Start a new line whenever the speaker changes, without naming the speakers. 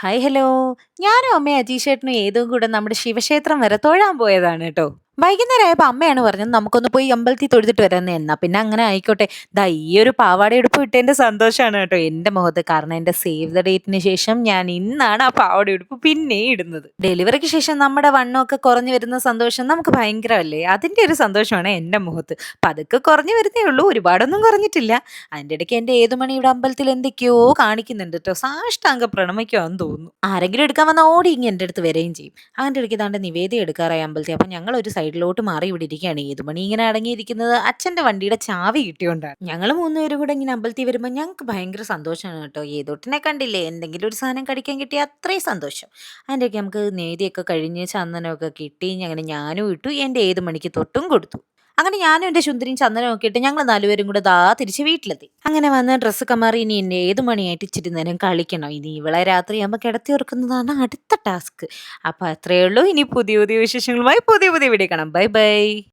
Hi hello. ഞാനും അമ്മയും അജീഷേട്ടനും ഏതും കൂടെ നമ്മുടെ ശിവക്ഷേത്രം വരെ തൊഴാൻ പോയതാണ് കേട്ടോ. വൈകുന്നേരം ആയപ്പോ അമ്മയാണ് പറഞ്ഞത് നമുക്കൊന്ന് പോയി അമ്പലത്തിൽ തൊഴുതിട്ട് വരാന്ന്. എന്നാ പിന്നെ അങ്ങനെ ആയിക്കോട്ടെ. ദാ ഈ ഒരു പാവാടയുടുപ്പ് ഇട്ടതിന്റെ സന്തോഷാണ് കേട്ടോ എന്റെ മുഖത്ത്. കാരണം എന്റെ സേവ് ദ ഡേറ്റിന് ശേഷം ഞാൻ ഇന്നാണ് ആ പാവാടയുടുപ്പ് പിന്നെയും ഇടുന്നത്. ഡെലിവറിക്ക് ശേഷം നമ്മുടെ വണ്ണമൊക്കെ കുറഞ്ഞു വരുന്ന സന്തോഷം നമുക്ക് ഭയങ്കരമല്ലേ? അതിന്റെ ഒരു സന്തോഷമാണ് എന്റെ മുഖത്ത്. പതുക്കെ കുറഞ്ഞു വരുന്നേ ഉള്ളൂ. ഒരുപാടൊന്നും കുറഞ്ഞിട്ടില്ല. അതിന്റെ ഇടയ്ക്ക് എന്റെ ഏതുമണി ഇവിടെ അമ്പലത്തിൽ എന്തൊക്കെയോ കാണിക്കുന്നുണ്ട് കേട്ടോ. സാഷ്ടാംഗ പ്രണമിക്കുവാന്ന് തോന്നുന്നു. ആരെങ്കിലും എടുക്കാൻ വന്ന ഓടി ഇങ്ങ് എന്റെ അടുത്ത് വരികയും ചെയ്യും. അതിന്റെ ഇടയ്ക്ക് ദാണ്ട് നിവേദ്യം എടുക്കാറായി അമ്പലത്തിൽ. അപ്പൊ ഞങ്ങൾ ഒരു സൈഡിലോട്ട് മാറി ഇവിടെ ഇരിക്കുകയാണ്. ഏതുമണി ഇങ്ങനെ അടങ്ങിയിരിക്കുന്നത് അച്ഛന്റെ വണ്ടിയുടെ ചാവി കിട്ടിയോണ്ടാണ്. ഞങ്ങൾ മൂന്നുപേരും കൂടെ ഇങ്ങനെ അമ്പലത്തിൽ വരുമ്പോൾ ഞങ്ങൾക്ക് ഭയങ്കര സന്തോഷമാണ് കേട്ടോ. ഏതോട്ടിനെ കണ്ടില്ലേ, എന്തെങ്കിലും ഒരു സാധനം കടിക്കാൻ കിട്ടിയ അത്രയും സന്തോഷം. അതിൻ്റെയൊക്കെ നമുക്ക് നേദിയൊക്കെ കഴിഞ്ഞ് ചന്ദനമൊക്കെ കിട്ടി. അങ്ങനെ ഞാനും ഇട്ടു, എൻ്റെ ഏതുമണിക്ക് തൊട്ടും കൊടുത്തു. അങ്ങനെ ഞാനും എൻ്റെ സുന്ദരിയും ചന്ദനം ഒക്കെ ഇട്ട് ഞങ്ങൾ നാലുപേരും കൂടെ ദാ തിരിച്ച് വീട്ടിലെത്തി. അങ്ങനെ വന്ന് ഡ്രസ്സൊക്കെ മാറി ഇനി എന്നെ ഏത് മണിയായിട്ട് ഇച്ചിരി നേരം കളിക്കണം. ഇനി ഇവളെ രാത്രിയാകുമ്പോൾ കിടത്തി ഉറക്കുന്നതാണ് അടുത്ത ടാസ്ക്. അപ്പോൾ അത്രയേ ഉള്ളൂ. ഇനി പുതിയ പുതിയ വിശേഷങ്ങളുമായി പുതിയ പുതിയ വീഡിയോ കാണാം. Bye bye.